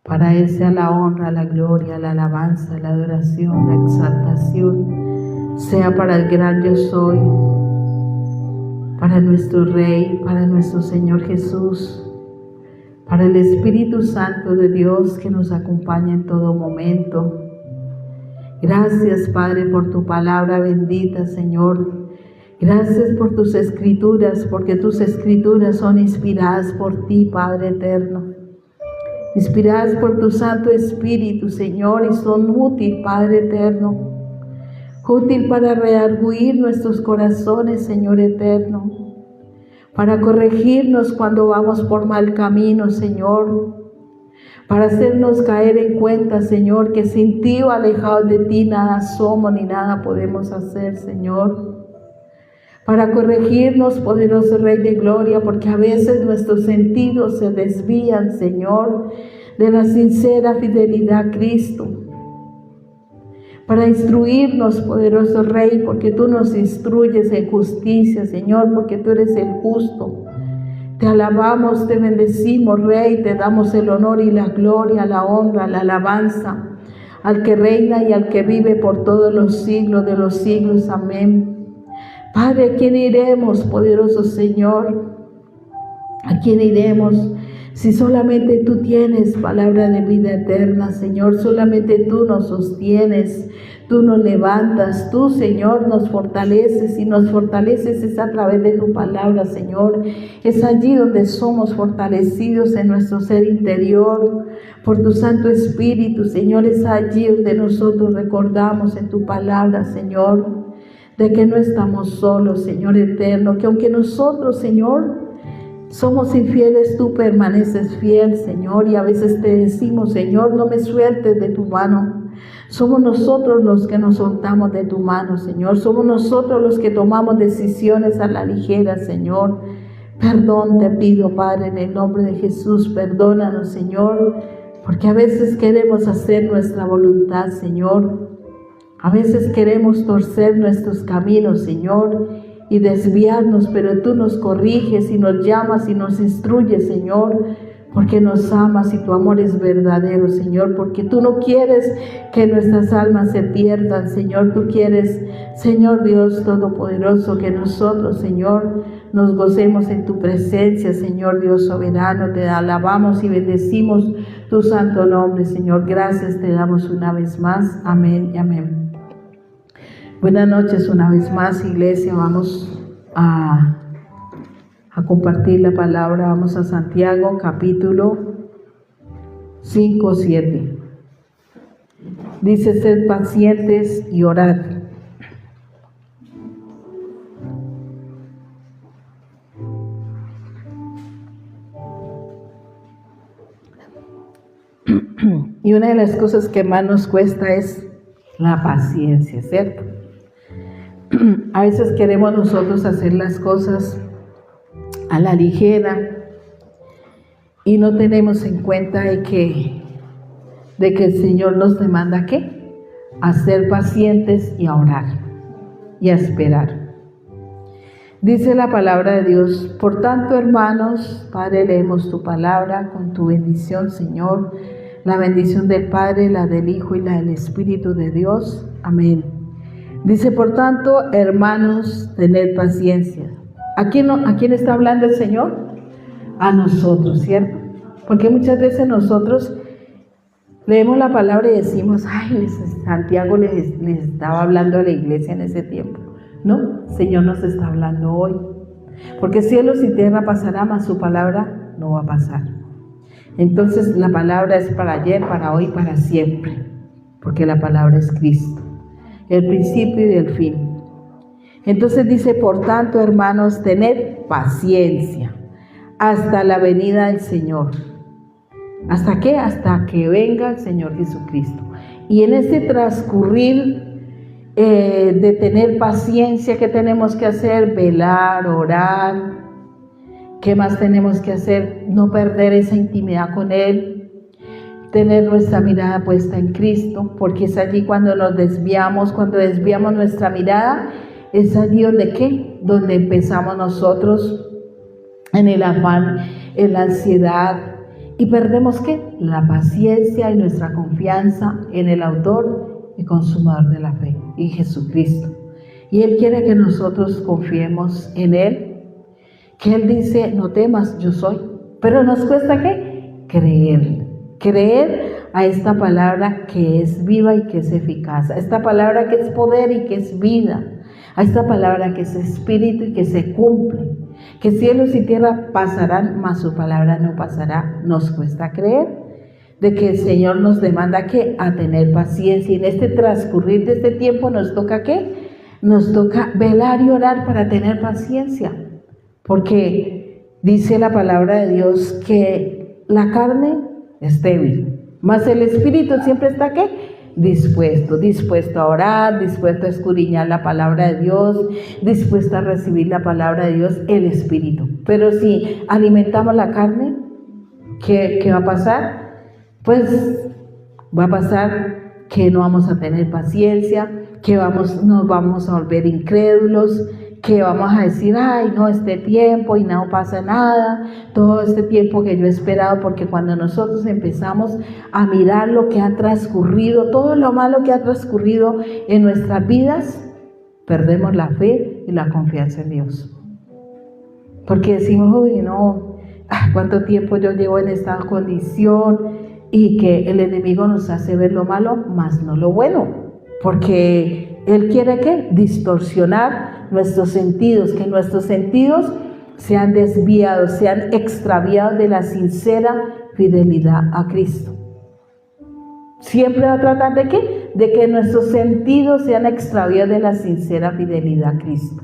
Para Él sea la honra, la gloria, la alabanza, la adoración, la exaltación, sea para el gran yo soy, para nuestro Rey, para nuestro Señor Jesús, para el Espíritu Santo de Dios que nos acompaña en todo momento. Gracias, Padre, por tu palabra bendita, Señor. Gracias por tus escrituras, porque tus escrituras son inspiradas por ti, Padre eterno. Inspiradas por tu Santo Espíritu, Señor, y son útil, Padre eterno. Útil para redarguir nuestros corazones, Señor eterno. Para corregirnos cuando vamos por mal camino, Señor. Para hacernos caer en cuenta, Señor, que sin ti o alejados de ti nada somos ni nada podemos hacer, Señor. Para corregirnos, poderoso Rey de Gloria, porque a veces nuestros sentidos se desvían, Señor, de la sincera fidelidad a Cristo. Para instruirnos, poderoso Rey, porque tú nos instruyes en justicia, Señor, porque tú eres el justo. Te alabamos, te bendecimos, Rey, te damos el honor y la gloria, la honra, la alabanza, al que reina y al que vive por todos los siglos de los siglos. Amén. Padre, ¿a quién iremos, poderoso Señor? ¿A quién iremos? Si solamente tú tienes palabra de vida eterna, Señor, solamente tú nos sostienes, tú nos levantas, tú, Señor, nos fortaleces, y nos fortaleces es a través de tu palabra, Señor. Es allí donde somos fortalecidos en nuestro ser interior, por tu Santo Espíritu, Señor. Es allí donde nosotros recordamos en tu palabra, Señor, de que no estamos solos, Señor eterno, que aunque nosotros, Señor, somos infieles, tú permaneces fiel, Señor, y a veces te decimos, Señor, no me sueltes de tu mano. Somos nosotros los que nos soltamos de tu mano, Señor. Somos nosotros los que tomamos decisiones a la ligera, Señor. Perdón te pido, Padre, en el nombre de Jesús. Perdónanos, Señor, porque a veces queremos hacer nuestra voluntad, Señor. A veces queremos torcer nuestros caminos, Señor, y desviarnos, pero tú nos corriges y nos llamas y nos instruyes, Señor, porque nos amas y tu amor es verdadero, Señor, porque tú no quieres que nuestras almas se pierdan, Señor. Tú quieres, Señor Dios Todopoderoso, que nosotros, Señor, nos gocemos en tu presencia, Señor Dios soberano. Te alabamos y bendecimos tu santo nombre, Señor. Gracias te damos una vez más. Amén y amén. Buenas noches una vez más, iglesia. Vamos a compartir la palabra. Vamos a Santiago, capítulo 5, 7. Dice: sed pacientes y orad. Y una de las cosas que más nos cuesta es la paciencia, ¿cierto? A veces queremos nosotros hacer las cosas a la ligera y no tenemos en cuenta de que el Señor nos demanda ¿qué? A ser pacientes y a orar y a esperar. Dice la palabra de Dios: por tanto, hermanos, Padre, leemos tu palabra con tu bendición, Señor, la bendición del Padre, la del Hijo y la del Espíritu de Dios. Amén. Dice: por tanto, hermanos, tened paciencia. ¿A quién está hablando el Señor? A nosotros, ¿cierto? Porque muchas veces nosotros leemos la palabra y decimos: ay, Santiago les estaba hablando a la iglesia en ese tiempo. No, el Señor nos está hablando hoy. Porque cielos y tierra pasará, mas su palabra no va a pasar. Entonces la palabra es para ayer, para hoy, para siempre. Porque la palabra es Cristo, el principio y el fin. Entonces dice: por tanto, hermanos, tened paciencia hasta la venida del Señor. ¿Hasta qué? Hasta que venga el Señor Jesucristo. Y en ese transcurrir de tener paciencia, ¿qué tenemos que hacer? Velar, orar. ¿Qué más tenemos que hacer? No perder esa intimidad con Él. Tener nuestra mirada puesta en Cristo, porque es allí cuando nos desviamos, cuando desviamos nuestra mirada, es allí donde ¿qué? Donde empezamos nosotros en el afán, en la ansiedad, Y perdemos ¿qué? La paciencia y nuestra confianza en el autor y consumador de la fe, en Jesucristo. Y Él quiere que nosotros confiemos en Él, que Él dice, no temas, yo soy. Pero nos cuesta ¿qué? Creer a esta palabra que es viva y que es eficaz, a esta palabra que es poder y que es vida, a esta palabra que es espíritu y que se cumple, que cielos y tierra pasarán, mas su palabra no pasará. Nos cuesta creer de que el Señor nos demanda ¿qué? A tener paciencia, y en este transcurrir de este tiempo nos toca ¿qué? Nos toca velar y orar para tener paciencia, porque dice la palabra de Dios que la carne es débil, mas el espíritu siempre está ¿qué? Dispuesto a orar, dispuesto a escudriñar la palabra de Dios, dispuesto a recibir la palabra de Dios, el espíritu. Pero si alimentamos la carne, ¿qué va a pasar? Pues va a pasar que no vamos a tener paciencia, que nos vamos a volver incrédulos, que vamos a decir, ay, no, este tiempo y no pasa nada, todo este tiempo que yo he esperado, porque cuando nosotros empezamos a mirar lo que ha transcurrido, todo lo malo que ha transcurrido en nuestras vidas, perdemos la fe y la confianza en Dios. Porque decimos, uy, no, cuánto tiempo yo llevo en esta condición, y que el enemigo nos hace ver lo malo, más no lo bueno, porque él quiere ¿qué? Distorsionar nuestros sentidos, que nuestros sentidos sean desviados, sean extraviados de la sincera fidelidad a Cristo. Siempre va a tratar ¿de qué? De que nuestros sentidos sean extraviados de la sincera fidelidad a Cristo.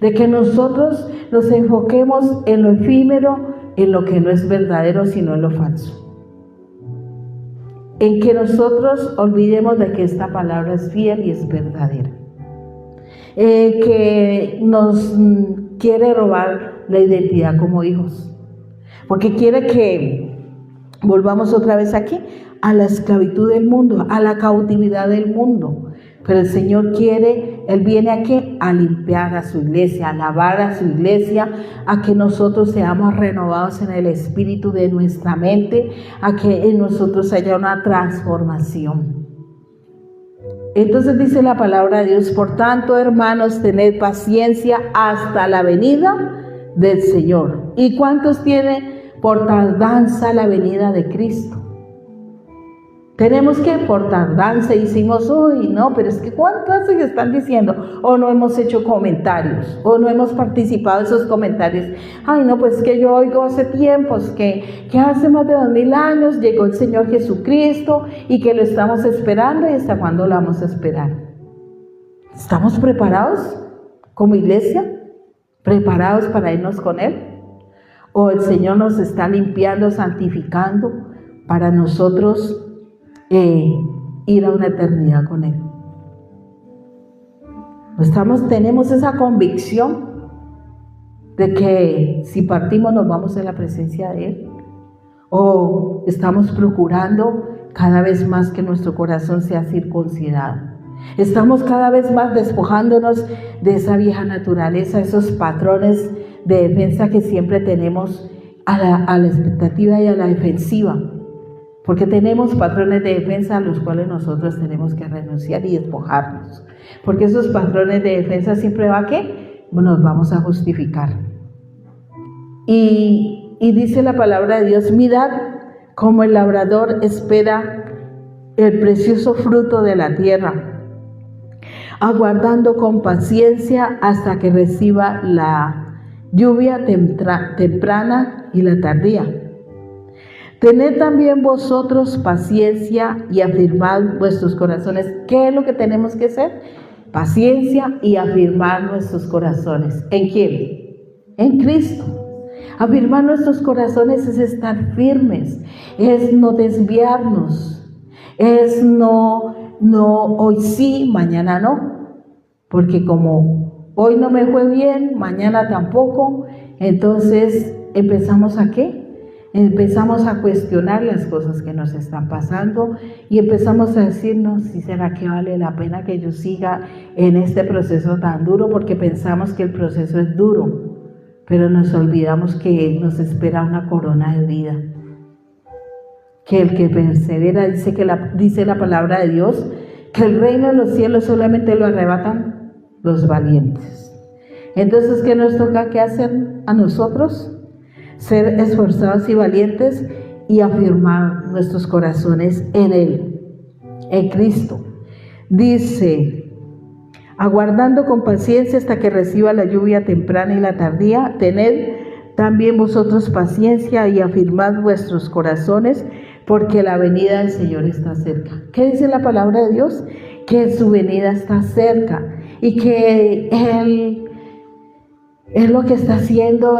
De que nosotros nos enfoquemos en lo efímero, en lo que no es verdadero, sino en lo falso. En que nosotros olvidemos de que esta palabra es fiel y es verdadera. Que nos quiere robar la identidad como hijos, porque quiere que volvamos otra vez aquí a la esclavitud del mundo, a la cautividad del mundo. Pero el Señor quiere, Él viene aquí a limpiar a su iglesia, a lavar a su iglesia, a que nosotros seamos renovados en el espíritu de nuestra mente, a que en nosotros haya una transformación. Entonces dice la palabra de Dios, por tanto, hermanos, tened paciencia hasta la venida del Señor. ¿Y cuántos tiene por tardanza la venida de Cristo? Tenemos que por tardanza decimos, uy, no, pero es que ¿cuántas se están diciendo? O no hemos hecho comentarios, o no hemos participado en esos comentarios. Ay, no, pues que yo oigo hace tiempos, que hace más de 2000 años llegó el Señor Jesucristo y que lo estamos esperando, y ¿hasta cuándo lo vamos a esperar? ¿Estamos preparados como iglesia? ¿Preparados para irnos con Él? ¿O el Señor nos está limpiando, santificando para nosotros ir a una eternidad con Él? Tenemos esa convicción de que si partimos nos vamos a la presencia de Él, o estamos procurando cada vez más que nuestro corazón sea circuncidado. Estamos cada vez más despojándonos de esa vieja naturaleza, esos patrones de defensa que siempre tenemos a la expectativa y a la defensiva. Porque tenemos patrones de defensa a los cuales nosotros tenemos que renunciar y despojarnos. Porque esos patrones de defensa siempre va a ¿qué? Nos vamos a justificar. Y dice la palabra de Dios, mirad como el labrador espera el precioso fruto de la tierra, aguardando con paciencia hasta que reciba la lluvia temprana y la tardía. Tened también vosotros paciencia y afirmad vuestros corazones. ¿Qué es lo que tenemos que hacer? Paciencia y afirmar nuestros corazones. ¿En quién? En Cristo. Afirmar nuestros corazones es estar firmes, es no desviarnos, es no hoy sí, mañana no. Porque como hoy no me fue bien, mañana tampoco, entonces empezamos ¿a qué? Empezamos a cuestionar las cosas que nos están pasando y empezamos a decirnos, ¿si será que vale la pena que yo siga en este proceso tan duro? Porque pensamos que el proceso es duro, pero nos olvidamos que nos espera una corona de vida. que el que persevera, dice la palabra de Dios, que el reino de los cielos solamente lo arrebatan los valientes. Entonces, ¿qué nos toca que hacer a nosotros? Ser esforzados y valientes y afirmar nuestros corazones en Él, en Cristo. Dice, aguardando con paciencia hasta que reciba la lluvia temprana y la tardía, tened también vosotros paciencia y afirmad vuestros corazones, porque la venida del Señor está cerca. ¿Qué dice la palabra de Dios? Que su venida está cerca y que Él lo que está haciendo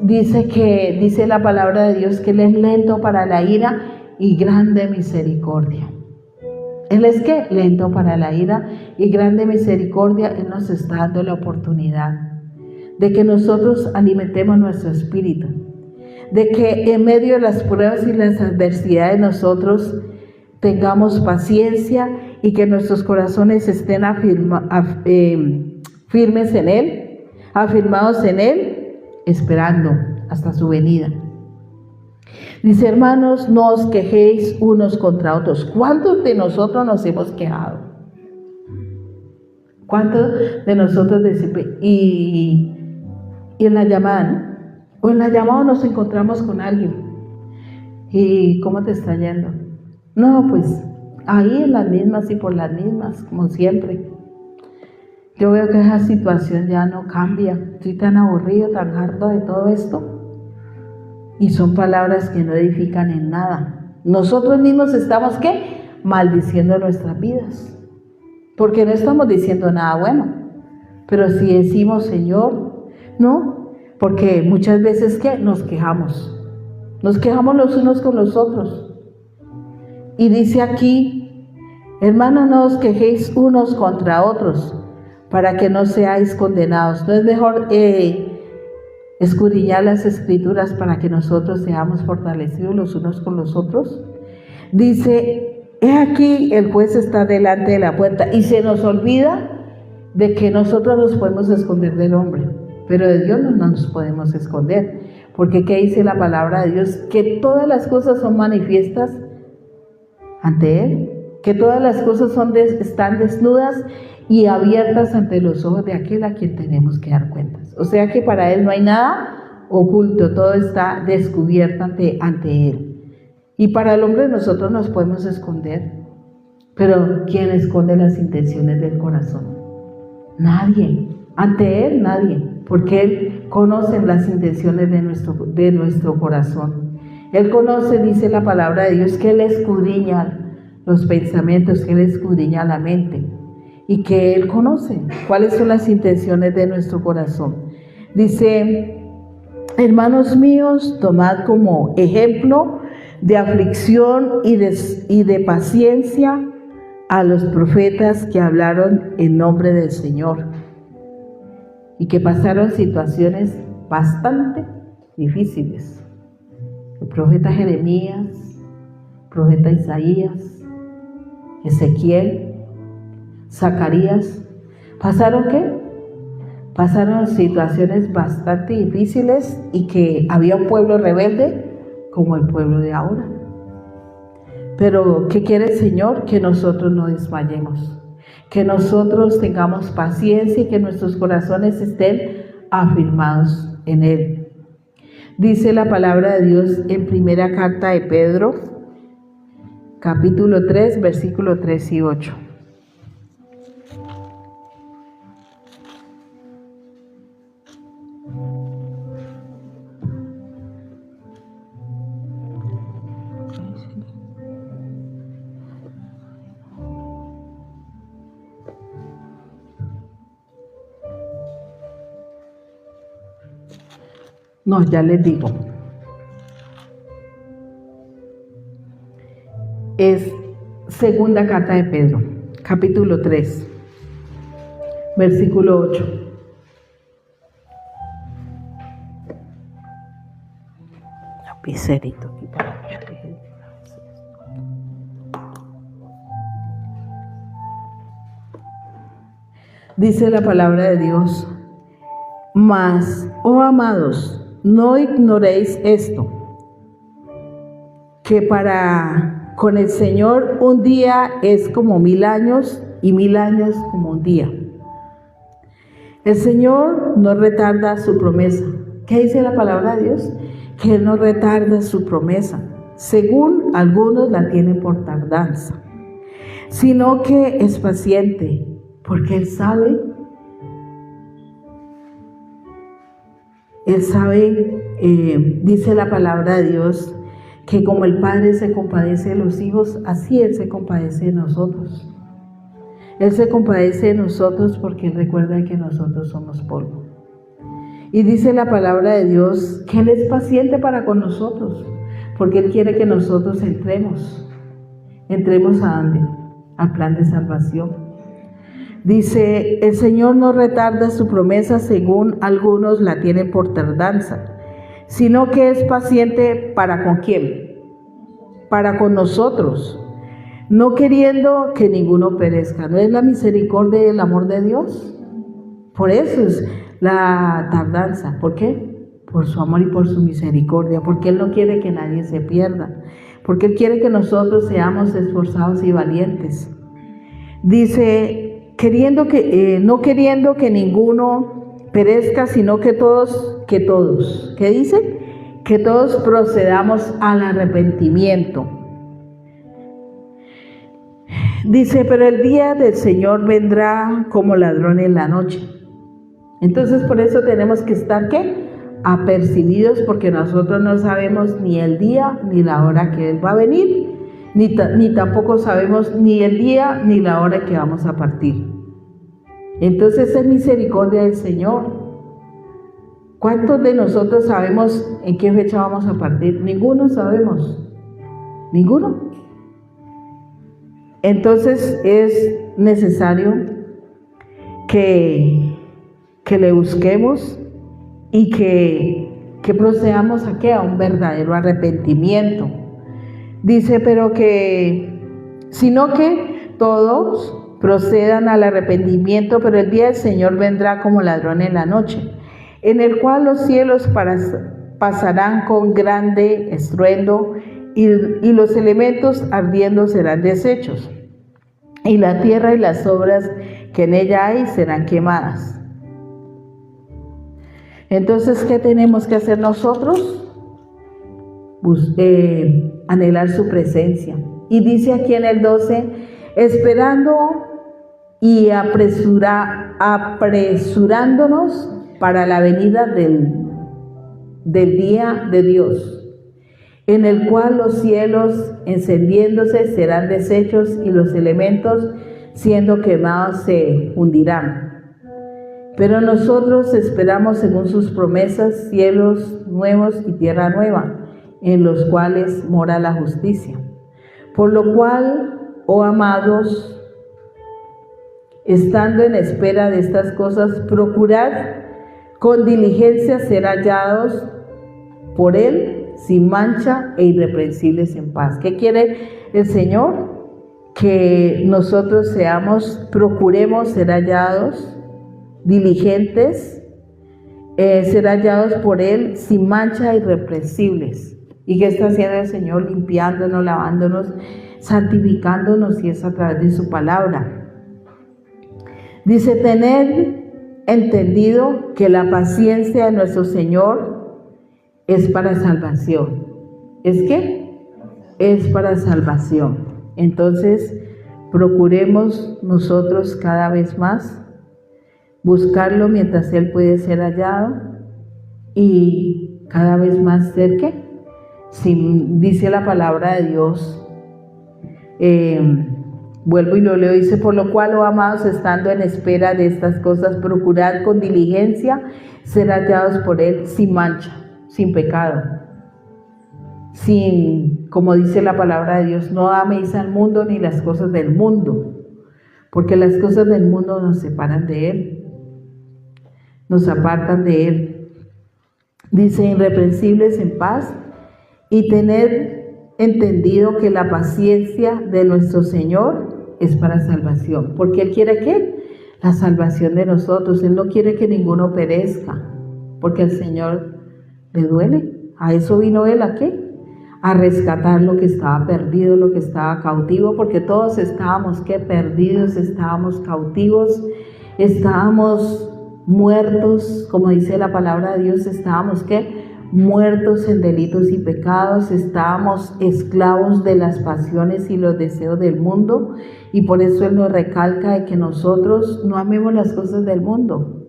dice la palabra de Dios, que Él es lento para la ira y grande misericordia. Él es ¿qué? Lento para la ira y grande misericordia. Él nos está dando la oportunidad de que nosotros alimentemos nuestro espíritu, de que en medio de las pruebas y las adversidades nosotros tengamos paciencia y que nuestros corazones estén firmes en Él, afirmados en Él, esperando hasta su venida. Dice, hermanos, no os quejéis unos contra otros. ¿Cuántos de nosotros nos hemos quejado? ¿Cuántos de nosotros decimos, y en la llamada, ¿no? O en la llamada nos encontramos con alguien? ¿Y cómo te está yendo? No, pues ahí en las mismas y por las mismas, como siempre. Yo veo que esa situación ya no cambia. Estoy tan aburrido, tan harto de todo esto. Y son palabras que no edifican en nada. Nosotros mismos estamos, ¿qué? Maldiciendo nuestras vidas. Porque no estamos diciendo nada bueno. Pero si decimos, Señor, no. Porque muchas veces, ¿qué? Nos quejamos. Nos quejamos los unos con los otros. Y dice aquí, hermanos, no os quejéis unos contra otros, para que no seáis condenados. ¿No es mejor escudriñar las Escrituras para que nosotros seamos fortalecidos los unos con los otros? Dice, he aquí el juez está delante de la puerta, y se nos olvida de que nosotros nos podemos esconder del hombre, pero de Dios no nos podemos esconder, porque ¿qué dice la palabra de Dios? Que todas las cosas son manifiestas ante Él, que todas las cosas están desnudas y abiertas ante los ojos de aquel a quien tenemos que dar cuentas. O sea que para Él no hay nada oculto, todo está descubierto ante Él. Y para el hombre nosotros nos podemos esconder, pero ¿quién esconde las intenciones del corazón? Nadie. Ante Él nadie, porque Él conoce las intenciones de nuestro corazón. Él conoce, dice la palabra de Dios, que Él escudriña los pensamientos, que Él escudriña la mente, y que Él conoce cuáles son las intenciones de nuestro corazón. Dice, hermanos míos, tomad como ejemplo de aflicción y de paciencia a los profetas que hablaron en nombre del Señor y que pasaron situaciones bastante difíciles. El profeta Jeremías, el profeta Isaías, Ezequiel, Zacarías, ¿pasaron qué? Pasaron situaciones bastante difíciles y que había un pueblo rebelde como el pueblo de ahora. Pero ¿qué quiere el Señor? Que nosotros no desmayemos, que nosotros tengamos paciencia y que nuestros corazones estén afirmados en Él. Dice la palabra de Dios en primera carta de Pedro, capítulo 3, versículos 3 y 8. No, ya les digo. Es segunda carta de Pedro, capítulo 3, versículo 8. Lapicerito aquí para que dice la palabra de Dios: mas, oh amados, no ignoréis esto, que con el Señor un día es como 1000 años y 1000 años como un día. El Señor no retarda su promesa. ¿Qué dice la palabra de Dios? Que Él no retarda su promesa, según algunos la tienen por tardanza, sino que es paciente, porque Él sabe, dice la palabra de Dios, que como el Padre se compadece de los hijos, así Él se compadece de nosotros. Él se compadece de nosotros porque Él recuerda que nosotros somos polvo. Y dice la palabra de Dios que Él es paciente para con nosotros, porque Él quiere que nosotros entremos. ¿Entremos a dónde? Al plan de salvación. Dice, el Señor no retarda su promesa según algunos la tienen por tardanza, sino que es paciente ¿para con quién? Para con nosotros, no queriendo que ninguno perezca. ¿No es la misericordia y el amor de Dios? Por eso es la tardanza. ¿Por qué? Por su amor y por su misericordia, porque Él no quiere que nadie se pierda, porque Él quiere que nosotros seamos esforzados y valientes. Dice, no queriendo que ninguno perezca, sino que todos, ¿qué dice? Que todos procedamos al arrepentimiento. Dice, pero el día del Señor vendrá como ladrón en la noche. Entonces por eso tenemos que estar, ¿qué? Apercibidos, porque nosotros no sabemos ni el día ni la hora que Él va a venir, ni tampoco sabemos ni el día ni la hora que vamos a partir. Entonces es misericordia del Señor. ¿Cuántos de nosotros sabemos en qué fecha vamos a partir? Ninguno sabemos. ¿Ninguno? Entonces es necesario que le busquemos y que procedamos ¿a qué? A un verdadero arrepentimiento. Dice, sino que todos procedan al arrepentimiento, pero el día del Señor vendrá como ladrón en la noche, en el cual los cielos pasarán con grande estruendo y los elementos ardiendo serán deshechos, y la tierra y las obras que en ella hay serán quemadas. Entonces, ¿qué tenemos que hacer nosotros? Anhelar su presencia. Y dice aquí en el 12, esperando y apresurándonos para la venida del día de Dios, en el cual los cielos encendiéndose serán deshechos y los elementos siendo quemados se hundirán. Pero nosotros esperamos según sus promesas cielos nuevos y tierra nueva, en los cuales mora la justicia. Por lo cual, oh amados, estando en espera de estas cosas, procurad con diligencia ser hallados por Él sin mancha e irreprensibles en paz. ¿Qué quiere el Señor? Que nosotros procuremos ser hallados diligentes, ser hallados por Él sin mancha e irreprensibles. ¿Y qué está haciendo el Señor? Limpiándonos, lavándonos, santificándonos, y es a través de su palabra. Dice, tened entendido que la paciencia de nuestro Señor es para salvación. ¿Es qué? Es para salvación. Entonces, procuremos nosotros cada vez más buscarlo mientras Él puede ser hallado, y cada vez más cerca. Dice la palabra de Dios, vuelvo y lo leo, dice, por lo cual, oh amados, estando en espera de estas cosas, procurad con diligencia ser hallados por Él sin mancha, sin pecado, como dice la palabra de Dios, no améis al mundo ni las cosas del mundo, porque las cosas del mundo nos separan de Él, nos apartan de Él. Dice, irreprensibles en paz, y tener entendido que la paciencia de nuestro Señor es para salvación. Porque Él quiere ¿qué? La salvación de nosotros. Él no quiere que ninguno perezca, porque al Señor le duele. A eso vino Él, ¿a qué? a rescatar lo que estaba perdido, lo que estaba cautivo, porque todos estábamos perdidos, estábamos cautivos, estábamos muertos, como dice la palabra de Dios, estábamos muertos en delitos y pecados, estábamos esclavos de las pasiones y los deseos del mundo, y por eso Él nos recalca de que nosotros no amemos las cosas del mundo,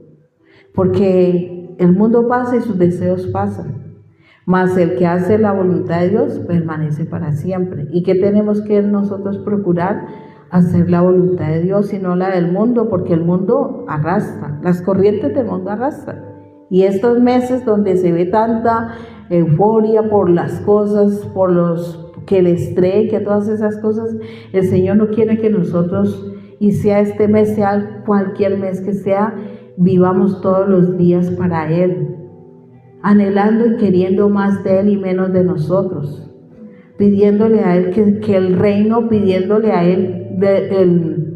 porque el mundo pasa y sus deseos pasan, mas el que hace la voluntad de Dios permanece para siempre. ¿Y qué tenemos que nosotros procurar? Hacer la voluntad de Dios y no la del mundo, porque el mundo arrastra, las corrientes del mundo arrastran. Y estos meses donde se ve tanta euforia por las cosas, por los que el estrés, que todas esas cosas, el Señor no quiere que nosotros, y sea este mes, sea cualquier mes que sea, vivamos todos los días para Él, anhelando y queriendo más de Él y menos de nosotros, pidiéndole a Él que el reino, pidiéndole a Él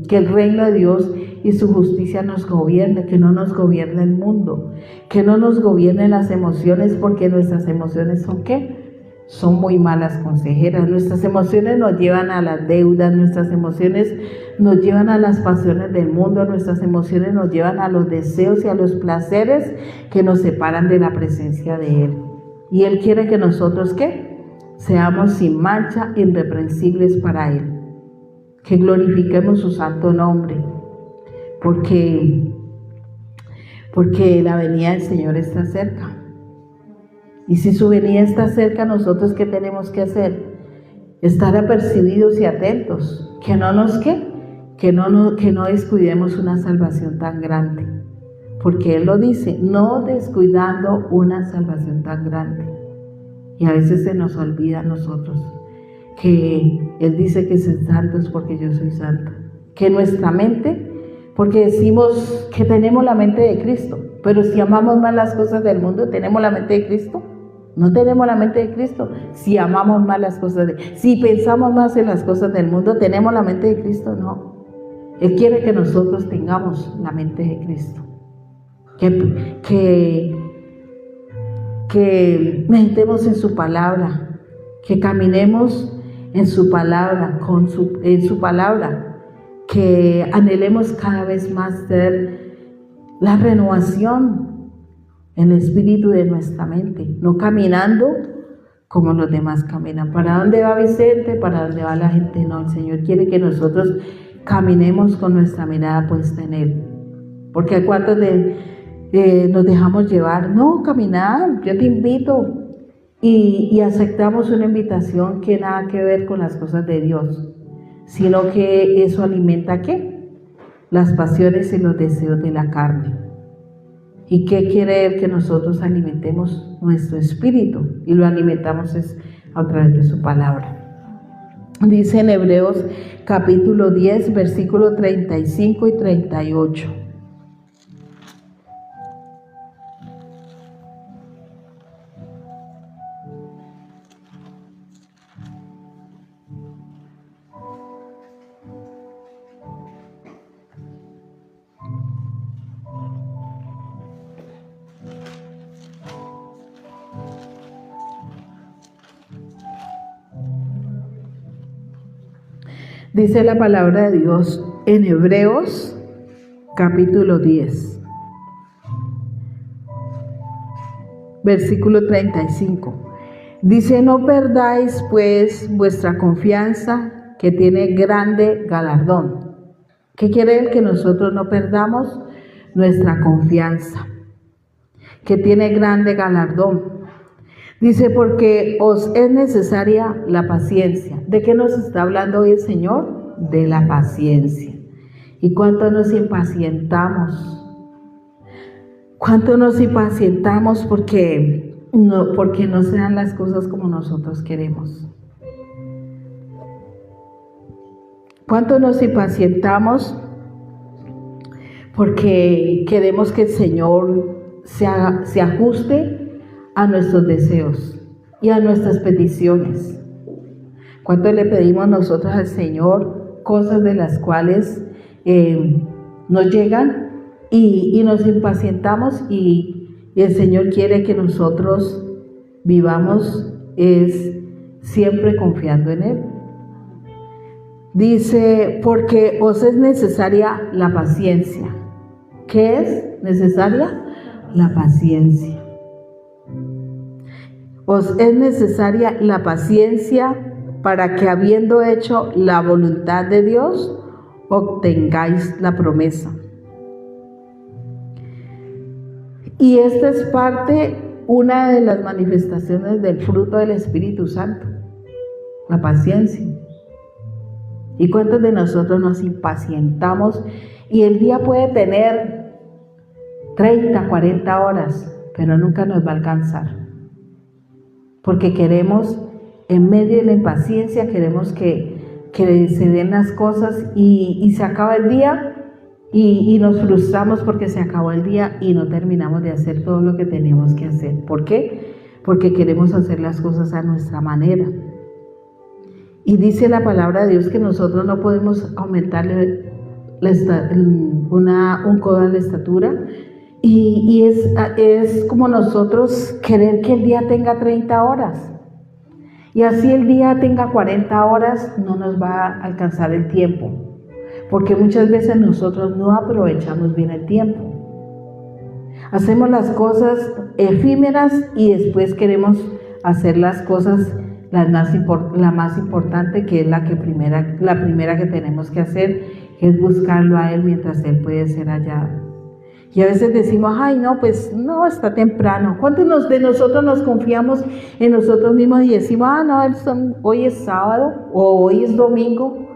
que el reino de Dios y su justicia nos gobierne, que no nos gobierne el mundo, que no nos gobiernen las emociones, porque nuestras emociones son son muy malas consejeras. Nuestras emociones nos llevan a las deudas, nuestras emociones nos llevan a las pasiones del mundo, nuestras emociones nos llevan a los deseos y a los placeres que nos separan de la presencia de Él. Y Él quiere que nosotros seamos sin mancha, irreprensibles para Él, que glorifiquemos su santo nombre, porque la venida del Señor está cerca. Y si su venida está cerca, nosotros ¿qué tenemos que hacer? Estar apercibidos y atentos, que no descuidemos una salvación tan grande, porque Él lo dice, no descuidando una salvación tan grande. Y a veces se nos olvida a nosotros que Él dice que son santos porque yo soy santo, que nuestra mente, porque decimos que tenemos la mente de Cristo, pero si amamos más las cosas del mundo, ¿tenemos la mente de Cristo? No tenemos la mente de Cristo. Si amamos más las cosas si pensamos más en las cosas del mundo, ¿tenemos la mente de Cristo? No. Él quiere que nosotros tengamos la mente de Cristo, que meditemos en su palabra, que caminemos en su palabra, en su palabra, que anhelemos cada vez más ser la renovación en el espíritu de nuestra mente, no caminando como los demás caminan. ¿Para dónde va Vicente? ¿Para dónde va la gente? No, el Señor quiere que nosotros caminemos con nuestra mirada puesta en Él, porque a cuántos nos dejamos llevar, no, caminar, yo te invito, y aceptamos una invitación que nada que ver con las cosas de Dios, sino que eso alimenta las pasiones y los deseos de la carne. ¿Y qué quiere Él? Que nosotros alimentemos nuestro espíritu, y lo alimentamos a través de su palabra. Dice en Hebreos capítulo 10, versículos 35 y 38. Dice la palabra de Dios en Hebreos capítulo 10, versículo 35. Dice, no perdáis pues vuestra confianza, que tiene grande galardón. ¿Qué quiere Él? Que nosotros no perdamos nuestra confianza, que tiene grande galardón. Dice, porque os es necesaria la paciencia. ¿De qué nos está hablando hoy el Señor? De la paciencia. ¿Y cuánto nos impacientamos? ¿Cuánto nos impacientamos porque no se dan las cosas como nosotros queremos? ¿Cuánto nos impacientamos porque queremos que el Señor se ajuste a nuestros deseos y a nuestras peticiones? ¿Cuánto le pedimos nosotros al Señor cosas de las cuales nos llegan y nos impacientamos, y el Señor quiere que nosotros vivamos siempre confiando en Él. Dice, porque os es necesaria la paciencia. ¿Qué es necesaria? La paciencia. Os es necesaria la paciencia para que, habiendo hecho la voluntad de Dios, obtengáis la promesa. Y esta es una de las manifestaciones del fruto del Espíritu Santo, la paciencia. ¿Y cuántos de nosotros nos impacientamos? Y el día puede tener 30, 40 horas, pero nunca nos va a alcanzar. Porque queremos, en medio de la impaciencia, queremos que se den las cosas y se acaba el día y nos frustramos porque se acabó el día y no terminamos de hacer todo lo que teníamos que hacer. ¿Por qué? Porque queremos hacer las cosas a nuestra manera. Y dice la palabra de Dios que nosotros no podemos aumentarle un codo a la estatura. Y es como nosotros querer que el día tenga 30 horas. Y así el día tenga 40 horas, no nos va a alcanzar el tiempo. Porque muchas veces nosotros no aprovechamos bien el tiempo. Hacemos las cosas efímeras y después queremos hacer las cosas la más importante, que es la primera que tenemos que hacer, es buscarlo a Él mientras Él puede ser hallado. Y a veces decimos, ay no, pues no, está temprano. ¿Cuántos de nosotros nos confiamos en nosotros mismos y decimos, no, hoy es sábado o hoy es domingo,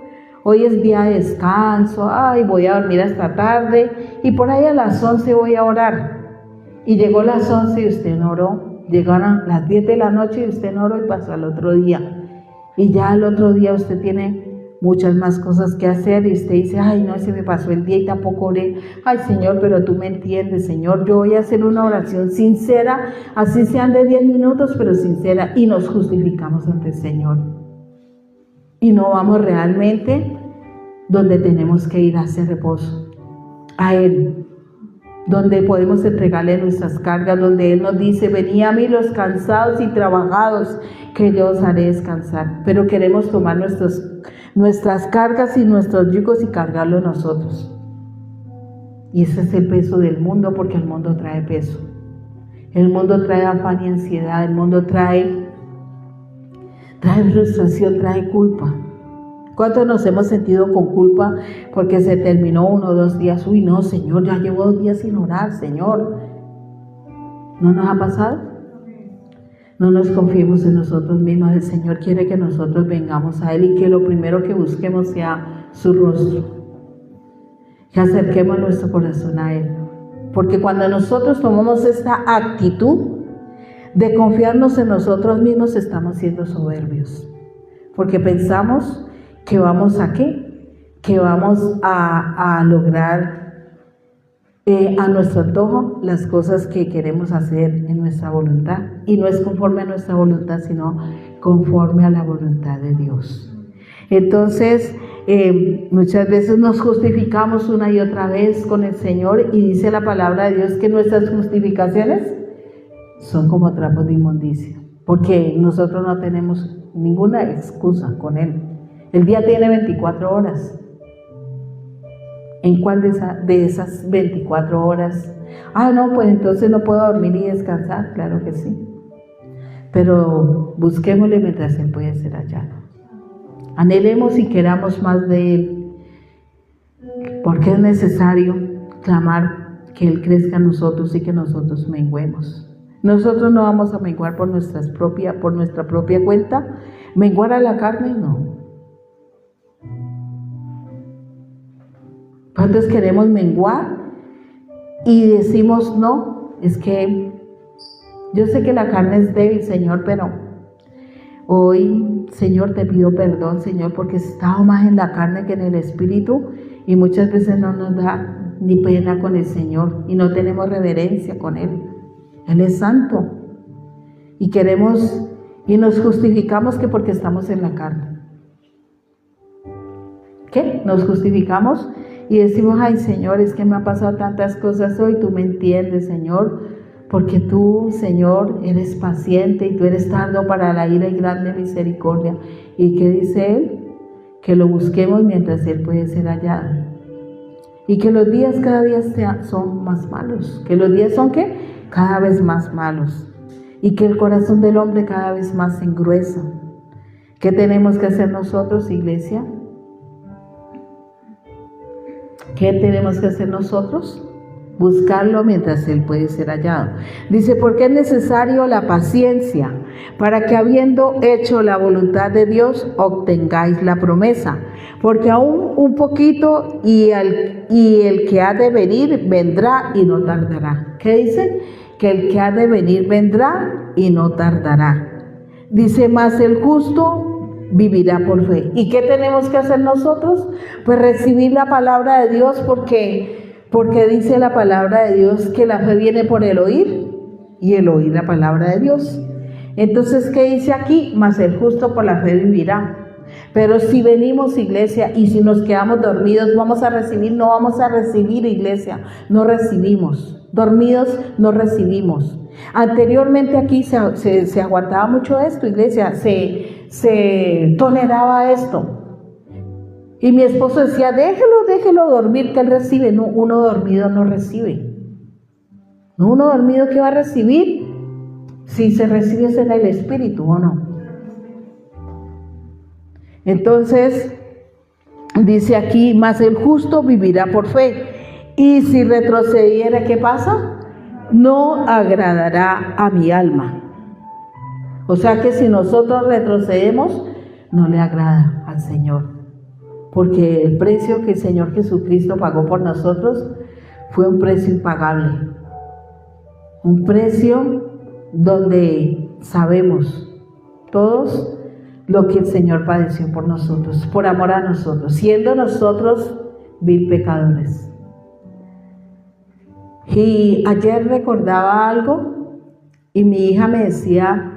hoy es día de descanso, ay, voy a dormir hasta tarde y por ahí a las 11 voy a orar? Y llegó las 11 y usted no oró. Llegaron las 10 de la noche y usted no oró y pasó al otro día. Y ya al otro día usted tiene muchas más cosas que hacer y usted dice, ay no, se me pasó el día y tampoco oré. Ay Señor, pero tú me entiendes, Señor, yo voy a hacer una oración sincera, así sean de 10 minutos, pero sincera, y nos justificamos ante el Señor. Y no vamos realmente donde tenemos que ir a hacer reposo, a Él, donde podemos entregarle nuestras cargas, donde Él nos dice, venid a mí los cansados y trabajados, que yo os haré descansar. Pero queremos tomar nuestras cargas y nuestros yugos y cargarlo nosotros. Y ese es el peso del mundo, porque el mundo trae peso. El mundo trae afán y ansiedad, el mundo trae frustración, trae culpa. ¿Cuántos nos hemos sentido con culpa porque se terminó 1 o 2 días? Uy, no, Señor, ya llevo 2 días sin orar, Señor. ¿No nos ha pasado? No nos confiemos en nosotros mismos. El Señor quiere que nosotros vengamos a Él y que lo primero que busquemos sea su rostro. Que acerquemos nuestro corazón a Él. Porque cuando nosotros tomamos esta actitud de confiarnos en nosotros mismos, estamos siendo soberbios. Porque pensamos que vamos a ¿qué? Que vamos a lograr a nuestro antojo las cosas que queremos hacer en nuestra voluntad. Y no es conforme a nuestra voluntad, sino conforme a la voluntad de Dios. Entonces, muchas veces nos justificamos una y otra vez con el Señor y dice la palabra de Dios que nuestras justificaciones son como trapos de inmundicia. Porque nosotros no tenemos ninguna excusa con Él. El día tiene 24 horas. ¿En cuál de esas 24 horas? No, pues entonces no puedo dormir y descansar. Claro que sí. Pero busquémosle mientras Él puede ser hallado. Anhelemos y queramos más de Él. Porque es necesario clamar que Él crezca en nosotros y que nosotros menguemos. Nosotros no vamos a menguar por nuestra propia cuenta. Menguar a la carne, no. ¿Cuántos queremos menguar y decimos no? Es que yo sé que la carne es débil, Señor, pero hoy, Señor, te pido perdón, Señor, porque he estado más en la carne que en el espíritu y muchas veces no nos da ni pena con el Señor y no tenemos reverencia con Él. Él es santo y queremos y nos justificamos que porque estamos en la carne. ¿Qué? Nos justificamos y decimos, ay Señor, es que me han pasado tantas cosas hoy, tú me entiendes, Señor, porque tú, Señor, eres paciente y tú eres tardo para la ira y grande misericordia. ¿Y qué dice Él? Que lo busquemos mientras Él puede ser hallado. Y que los días cada día son más malos. Que los días son, ¿qué? Cada vez más malos. Y que el corazón del hombre cada vez más se engruesa. ¿Qué tenemos que hacer nosotros, iglesia? ¿Qué tenemos que hacer nosotros? Buscarlo mientras Él puede ser hallado. Dice, porque es necesario la paciencia, para que habiendo hecho la voluntad de Dios, obtengáis la promesa. Porque aún un poquito y el que ha de venir vendrá y no tardará. ¿Qué dice? Que el que ha de venir vendrá y no tardará. Dice, mas el justo vivirá por fe. ¿Y qué tenemos que hacer nosotros? Pues recibir la palabra de Dios, porque dice la palabra de Dios que la fe viene por el oír y el oír la palabra de Dios. Entonces, ¿qué dice aquí? Mas el justo por la fe vivirá. Pero si venimos, iglesia, y si nos quedamos dormidos, ¿vamos a recibir? No vamos a recibir, iglesia, no recibimos. Dormidos no recibimos. Anteriormente aquí se aguantaba mucho esto, iglesia, se toleraba esto. Y mi esposo decía, déjelo dormir, que él recibe. No, uno dormido no recibe. No, uno dormido, ¿qué va a recibir? Si se recibe será el Espíritu, ¿o no? Entonces, dice aquí, mas el justo vivirá por fe. Y si retrocediera, ¿qué pasa? No agradará a mi alma. O sea que si nosotros retrocedemos, no le agrada al Señor. Porque el precio que el Señor Jesucristo pagó por nosotros fue un precio impagable. Un precio donde sabemos todos lo que el Señor padeció por nosotros, por amor a nosotros, siendo nosotros vil pecadores. Y ayer recordaba algo y mi hija me decía,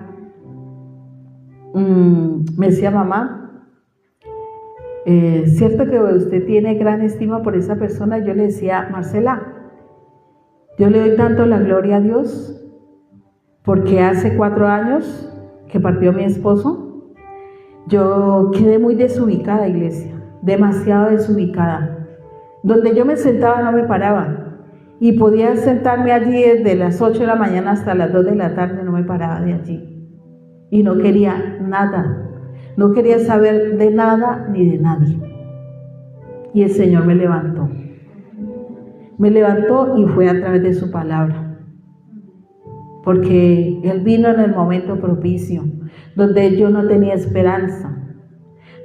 mamá, ¿cierto que usted tiene gran estima por esa persona? Yo le decía, Marcela, yo le doy tanto la gloria a Dios porque hace 4 años que partió mi esposo, yo quedé muy desubicada, iglesia, demasiado desubicada. Donde yo me sentaba no me paraba y podía sentarme allí desde las 8 de la mañana hasta las 2 de la tarde, no me paraba de allí y no quería nada. No quería saber de nada ni de nadie. Y el Señor me levantó. Me levantó y fue a través de su palabra. Porque Él vino en el momento propicio, donde yo no tenía esperanza,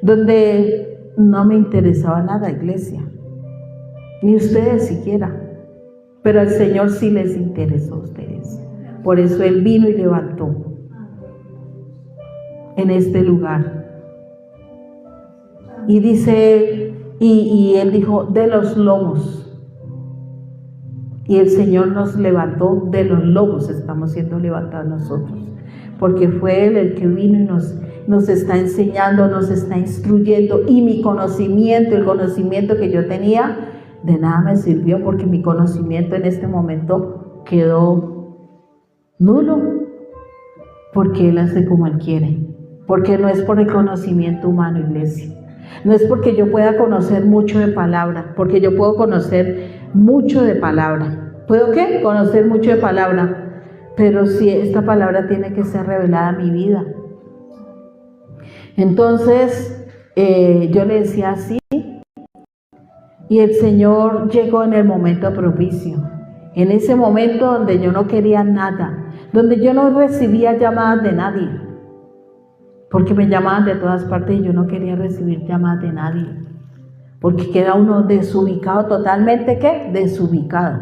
donde no me interesaba nada, iglesia. Ni ustedes siquiera. Pero al Señor sí les interesó a ustedes. Por eso Él vino y levantó en este lugar. Y dice, y Él dijo, de los lomos. Y el Señor nos levantó de los lomos, estamos siendo levantados nosotros. Porque fue Él el que vino y nos está enseñando, nos está instruyendo. Y mi conocimiento, el conocimiento que yo tenía, de nada me sirvió, porque mi conocimiento en este momento quedó nulo. Porque Él hace como Él quiere. Porque no es por el conocimiento humano, iglesia. No es porque yo pueda conocer mucho de palabra, porque yo puedo conocer mucho de palabra. ¿Puedo qué? Conocer mucho de palabra. Pero si esta palabra tiene que ser revelada a mi vida. Entonces, yo le decía así, y el Señor llegó en el momento propicio. En ese momento donde yo no quería nada, donde yo no recibía llamadas de nadie. Porque me llamaban de todas partes y yo no quería recibir llamadas de nadie. Porque queda uno desubicado, totalmente, ¿qué? Desubicado.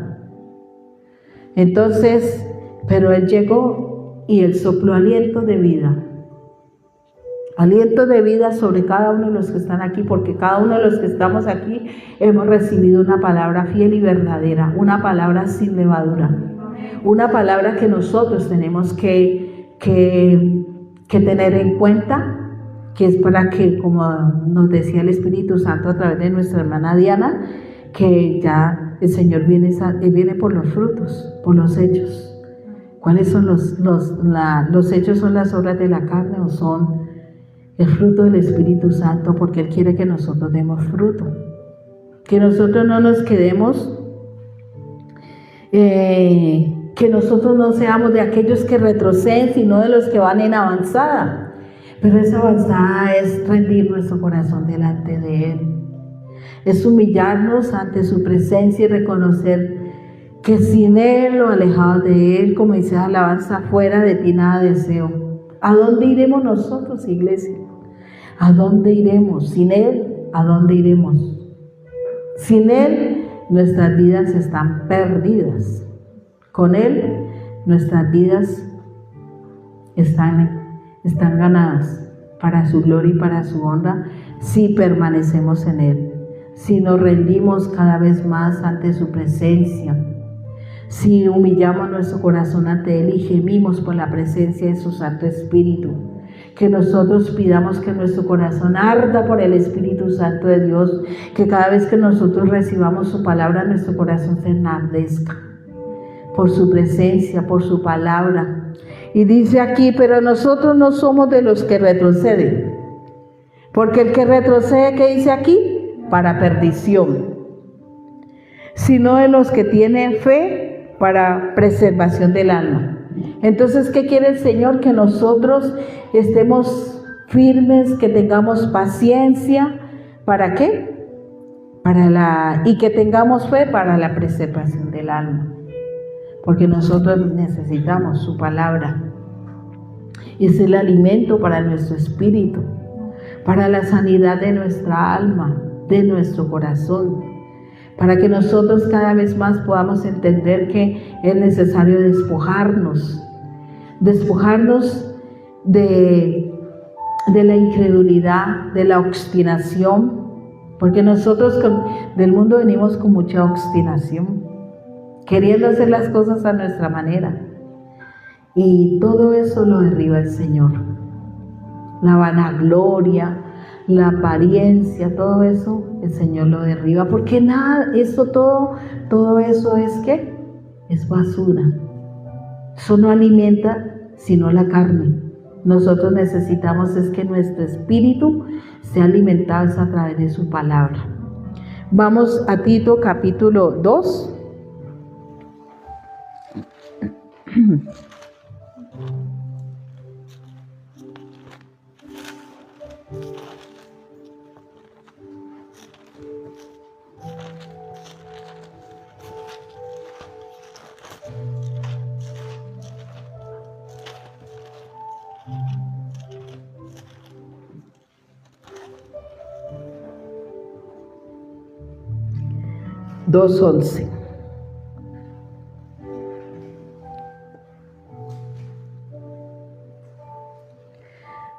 Entonces, pero Él llegó y Él sopló aliento de vida. Aliento de vida sobre cada uno de los que están aquí, porque cada uno de los que estamos aquí hemos recibido una palabra fiel y verdadera, una palabra sin levadura. Una palabra que nosotros tenemos que tener en cuenta, que es para que, como nos decía el Espíritu Santo a través de nuestra hermana Diana, que ya el Señor viene por los frutos, por los hechos. ¿Cuáles son los hechos? ¿Son las obras de la carne o son el fruto del Espíritu Santo? Porque Él quiere que nosotros demos fruto. Que nosotros no nos quedemos, que nosotros no seamos de aquellos que retroceden, sino de los que van en avanzada. Pero esa avanzada es rendir nuestro corazón delante de Él. Es humillarnos ante su presencia y reconocer que sin Él o alejados de Él, como dice la alabanza, fuera de ti nada deseo. ¿A dónde iremos nosotros, iglesia? ¿A dónde iremos? Sin Él, ¿a dónde iremos? Sin Él, nuestras vidas están perdidas. Con Él, nuestras vidas están ganadas para su gloria y para su honra si permanecemos en Él, si nos rendimos cada vez más ante su presencia, si humillamos nuestro corazón ante Él y gemimos por la presencia de su Santo Espíritu. Que nosotros pidamos que nuestro corazón arda por el Espíritu Santo de Dios, que cada vez que nosotros recibamos su palabra, nuestro corazón se enardezca por su presencia, por su palabra. Y dice aquí, pero nosotros no somos de los que retroceden, porque el que retrocede, ¿qué dice aquí? Para perdición, sino de los que tienen fe para preservación del alma. Entonces, ¿qué quiere el Señor? Que nosotros estemos firmes, que tengamos paciencia. ¿Para qué? Y que tengamos fe para la preservación del alma. Porque nosotros necesitamos su palabra. Es el alimento para nuestro espíritu, para la sanidad de nuestra alma, de nuestro corazón. Para que nosotros cada vez más podamos entender que es necesario despojarnos de la incredulidad, de la obstinación, porque nosotros del mundo venimos con mucha obstinación, queriendo hacer las cosas a nuestra manera, y todo eso lo derriba el Señor. La vanagloria, la apariencia, todo eso el Señor lo derriba, porque nada, todo eso es ¿qué? Es basura. Eso no alimenta sino la carne. Nosotros necesitamos es que nuestro espíritu sea alimentado a través de su palabra. Vamos a Tito capítulo 2. Dos 11.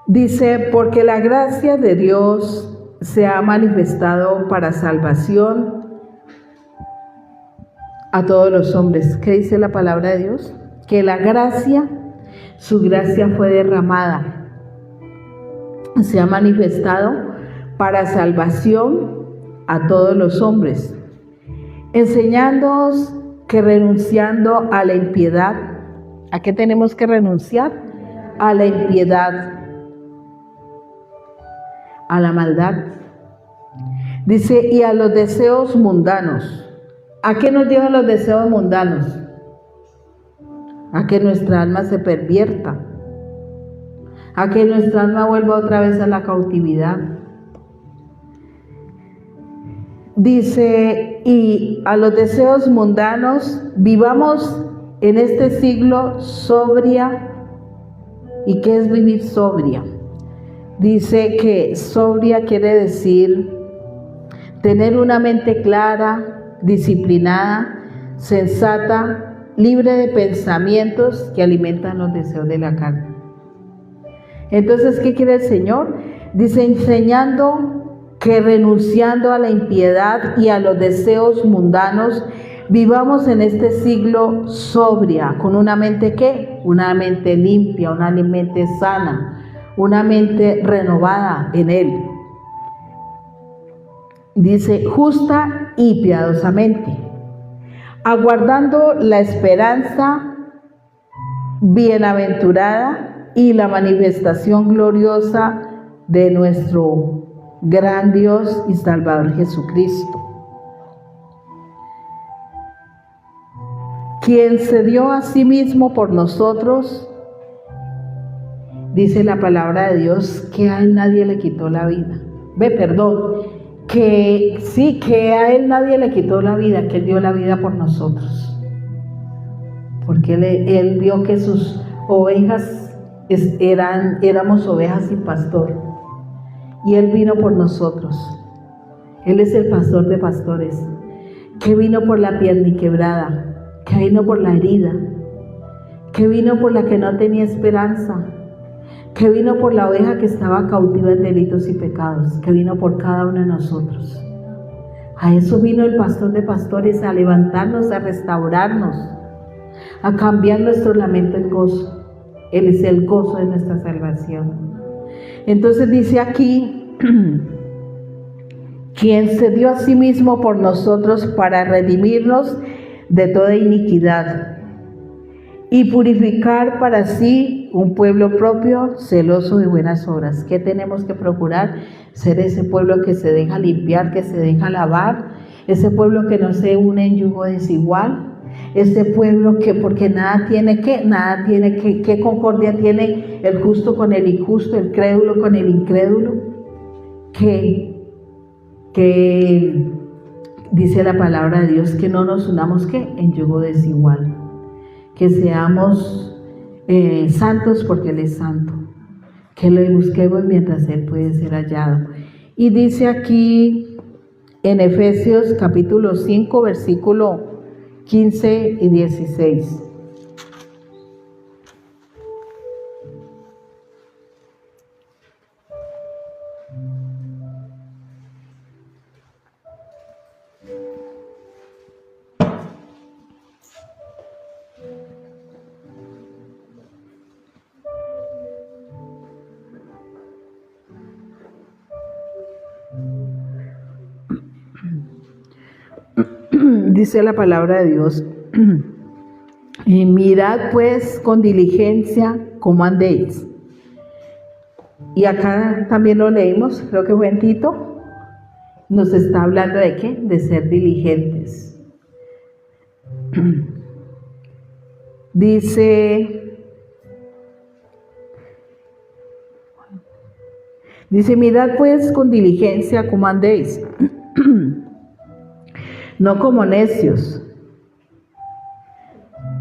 Dice, porque la gracia de Dios se ha manifestado para salvación a todos los hombres. ¿Qué dice la palabra de Dios? Que la gracia, su gracia fue derramada, se ha manifestado para salvación a todos los hombres, enseñándonos que renunciando a la impiedad, ¿a qué tenemos que renunciar? A la impiedad, a la maldad. Dice, y a los deseos mundanos. ¿A qué nos llevan los deseos mundanos? A que nuestra alma se pervierta, a que nuestra alma vuelva otra vez a la cautividad. Dice, y a los deseos mundanos, vivamos en este siglo sobria. ¿Y qué es vivir sobria? Dice que sobria quiere decir tener una mente clara, disciplinada, sensata, libre de pensamientos que alimentan los deseos de la carne. Entonces, ¿qué quiere el Señor? Dice, enseñando que renunciando a la impiedad y a los deseos mundanos, vivamos en este siglo sobria, con una mente ¿qué? Una mente limpia, una mente sana, una mente renovada en Él. Dice, justa y piadosamente, aguardando la esperanza bienaventurada y la manifestación gloriosa de nuestro gran Dios y Salvador Jesucristo, quien se dio a sí mismo por nosotros. Dice la palabra de Dios que a él nadie le quitó la vida. Que sí, que a él nadie le quitó la vida, que él dio la vida por nosotros. Porque él vio que sus ovejas éramos ovejas sin pastor. Y él vino por nosotros. Él es el pastor de pastores, que vino por la pierna quebrada, que vino por la herida, que vino por la que no tenía esperanza, que vino por la oveja que estaba cautiva en delitos y pecados, que vino por cada uno de nosotros. A eso vino el pastor de pastores, a levantarnos, a restaurarnos, a cambiar nuestro lamento en gozo. Él es el gozo de nuestra salvación. Entonces dice aquí, quien se dio a sí mismo por nosotros para redimirnos de toda iniquidad y purificar para sí un pueblo propio, celoso de buenas obras. ¿Qué tenemos que procurar? Ser ese pueblo que se deja limpiar, que se deja lavar, ese pueblo que no se une en yugo desigual, ese pueblo que, porque nada tiene que concordia tiene el justo con el injusto, el crédulo con el incrédulo, que dice la palabra de Dios que no nos unamos en yugo desigual, que seamos santos porque Él es santo, que lo busquemos mientras Él puede ser hallado. Y dice aquí en Efesios capítulo 5 versículo 15 y 16. Dice la palabra de Dios, y mirad pues con diligencia cómo andéis. Y acá también lo leímos, creo que fue en Tito, nos está hablando de ¿qué? De ser diligentes. Dice, mirad pues con diligencia cómo andéis, no como necios,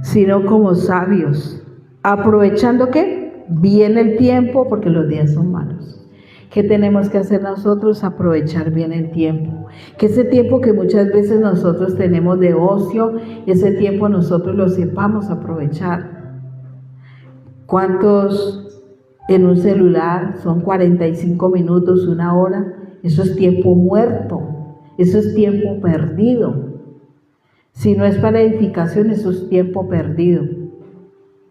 sino como sabios, aprovechando ¿qué? Bien el tiempo, porque los días son malos. ¿Qué tenemos que hacer nosotros? Aprovechar bien el tiempo. Que ese tiempo que muchas veces nosotros tenemos de ocio, ese tiempo nosotros lo sepamos aprovechar. ¿Cuántos en un celular son 45 minutos, una hora? Eso es tiempo muerto. Eso es tiempo perdido. Si no es para edificación, eso es tiempo perdido.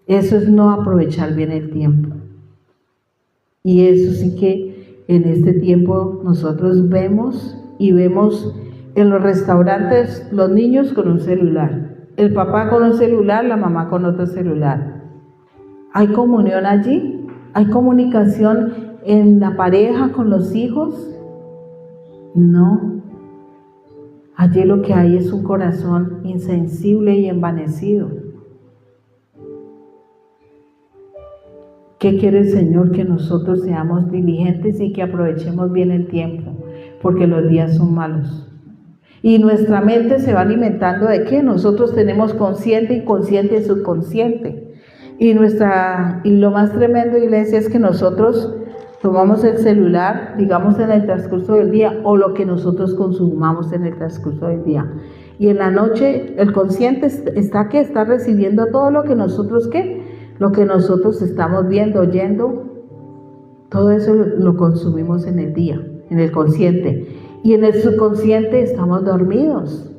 Eso es no aprovechar bien el tiempo. Y eso sí que en este tiempo nosotros vemos en los restaurantes los niños con un celular, el papá con un celular, la mamá con otro celular. ¿Hay comunión allí? ¿Hay comunicación en la pareja con los hijos? No. Allí lo que hay es un corazón insensible y envanecido. ¿Qué quiere el Señor? Que nosotros seamos diligentes y que aprovechemos bien el tiempo, porque los días son malos. Y nuestra mente se va alimentando de ¿qué? Nosotros tenemos consciente, inconsciente y subconsciente. Y lo más tremendo, iglesia, es que nosotros tomamos el celular, digamos, en el transcurso del día, o lo que nosotros consumamos en el transcurso del día. Y en la noche el consciente está recibiendo todo lo que nosotros lo que nosotros estamos viendo, oyendo, todo eso lo consumimos en el día, en el consciente. Y en el subconsciente estamos dormidos.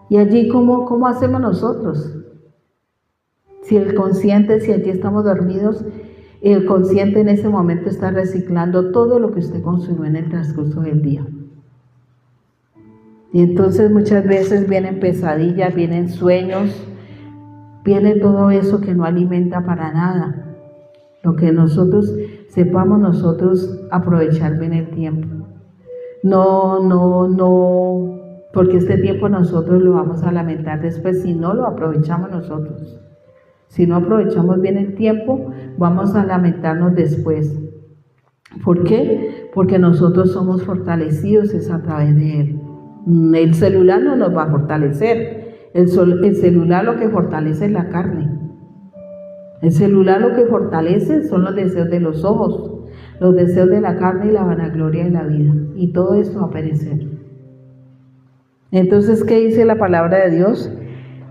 Y allí, ¿cómo hacemos nosotros? Si allí estamos dormidos, el consciente en ese momento está reciclando todo lo que usted consumió en el transcurso del día. Y entonces muchas veces vienen pesadillas, vienen sueños, viene todo eso que no alimenta para nada. Lo que nosotros sepamos nosotros aprovechar bien el tiempo. No, porque este tiempo nosotros lo vamos a lamentar después si no lo aprovechamos nosotros. Si no aprovechamos bien el tiempo, vamos a lamentarnos después. ¿Por qué? Porque nosotros somos fortalecidos es a través de él. El celular no nos va a fortalecer. El celular lo que fortalece es la carne. El celular lo que fortalece son los deseos de los ojos, los deseos de la carne y la vanagloria de la vida. Y todo esto va a perecer. Entonces, ¿qué dice la palabra de Dios?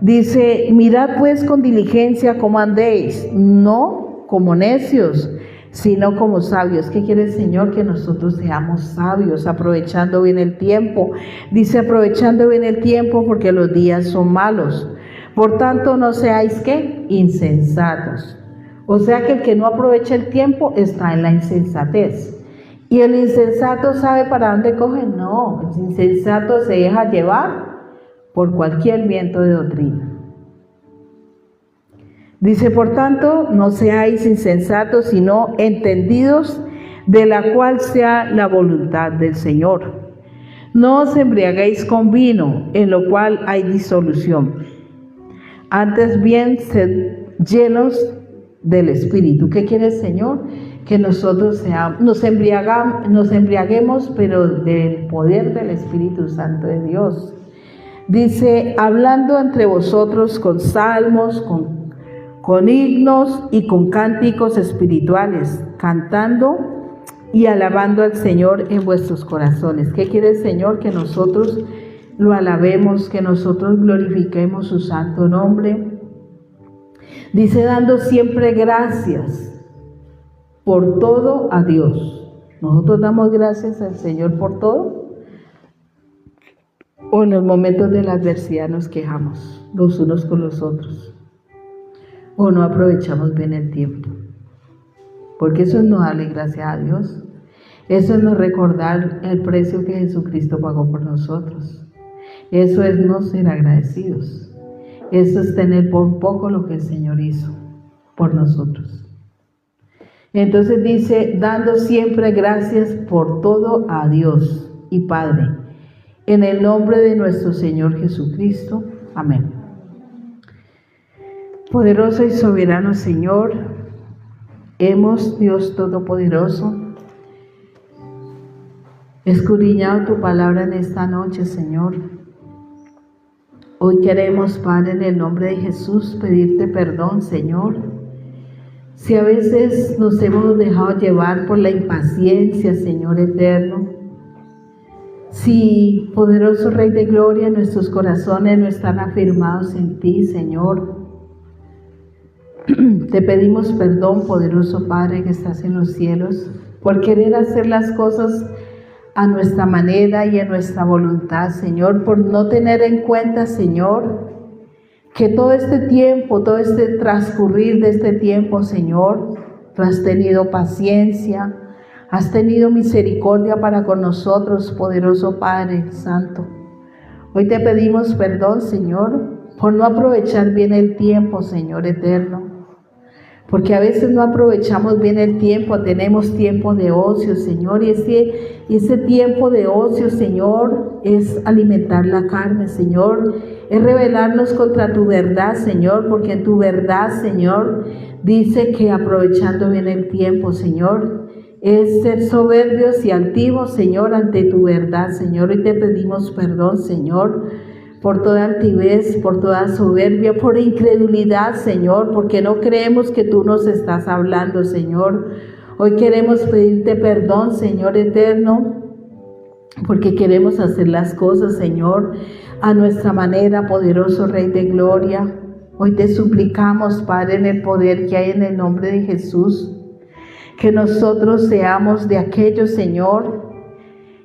Dice, mirad pues con diligencia cómo andéis, no como necios, sino como sabios. ¿Qué quiere el Señor? Que nosotros seamos sabios, aprovechando bien el tiempo. Dice, aprovechando bien el tiempo porque los días son malos. Por tanto, no seáis, ¿qué? Insensatos. O sea que el que no aprovecha el tiempo está en la insensatez. ¿Y el insensato sabe para dónde coge? No, el insensato se deja llevar por cualquier viento de doctrina. Dice, por tanto, no seáis insensatos, sino entendidos de la cual sea la voluntad del Señor. No os embriaguéis con vino, en lo cual hay disolución. Antes bien, sed llenos del Espíritu. ¿Qué quiere el Señor? Que nosotros nos embriaguemos, pero del poder del Espíritu Santo de Dios. Dice, hablando entre vosotros con salmos, con himnos y con cánticos espirituales, cantando y alabando al Señor en vuestros corazones. ¿Qué quiere el Señor? Que nosotros lo alabemos, que nosotros glorifiquemos su santo nombre. Dice, dando siempre gracias por todo a Dios. ¿Nosotros damos gracias al Señor por todo? ¿O en los momentos de la adversidad nos quejamos los unos con los otros? ¿O no aprovechamos bien el tiempo? Porque eso es no darle gracias a Dios. Eso es no recordar el precio que Jesucristo pagó por nosotros. Eso es no ser agradecidos. Eso es tener por poco lo que el Señor hizo por nosotros. Entonces dice, dando siempre gracias por todo a Dios y Padre, en el nombre de nuestro Señor Jesucristo. Amén. Poderoso y soberano Señor, hemos, Dios Todopoderoso, escudriñado tu palabra en esta noche, Señor. Hoy queremos, Padre, en el nombre de Jesús, pedirte perdón, Señor. Si a veces nos hemos dejado llevar por la impaciencia, Señor eterno. Si, poderoso Rey de Gloria, nuestros corazones no están afirmados en ti, Señor. Te pedimos perdón, poderoso Padre que estás en los cielos, por querer hacer las cosas a nuestra manera y a nuestra voluntad, Señor, por no tener en cuenta, Señor, que todo este tiempo, todo este transcurrir de este tiempo, Señor, tú has tenido paciencia, has tenido misericordia para con nosotros, poderoso Padre Santo. Hoy te pedimos perdón, Señor, por no aprovechar bien el tiempo, Señor eterno. Porque a veces no aprovechamos bien el tiempo, tenemos tiempo de ocio, Señor, y ese tiempo de ocio, Señor, es alimentar la carne, Señor, es rebelarnos contra tu verdad, Señor, porque en tu verdad, Señor, dice que aprovechando bien el tiempo, Señor, es ser soberbios y altivos, Señor, ante tu verdad, Señor, y te pedimos perdón, Señor, por toda altivez, por toda soberbia, por incredulidad, Señor, porque no creemos que tú nos estás hablando, Señor. Hoy queremos pedirte perdón, Señor eterno, porque queremos hacer las cosas, Señor, a nuestra manera, poderoso Rey de Gloria. Hoy te suplicamos, Padre, en el poder que hay en el nombre de Jesús, que nosotros seamos de aquellos, Señor,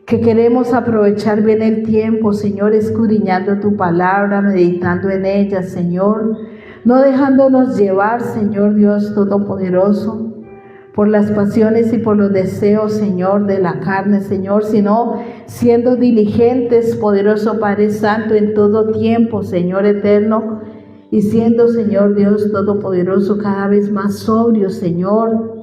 que queremos aprovechar bien el tiempo, Señor, escudriñando tu palabra, meditando en ella, Señor, no dejándonos llevar, Señor Dios Todopoderoso, por las pasiones y por los deseos, Señor, de la carne, Señor, sino siendo diligentes, poderoso Padre Santo, en todo tiempo, Señor eterno, y siendo, Señor Dios Todopoderoso, cada vez más sobrio, Señor,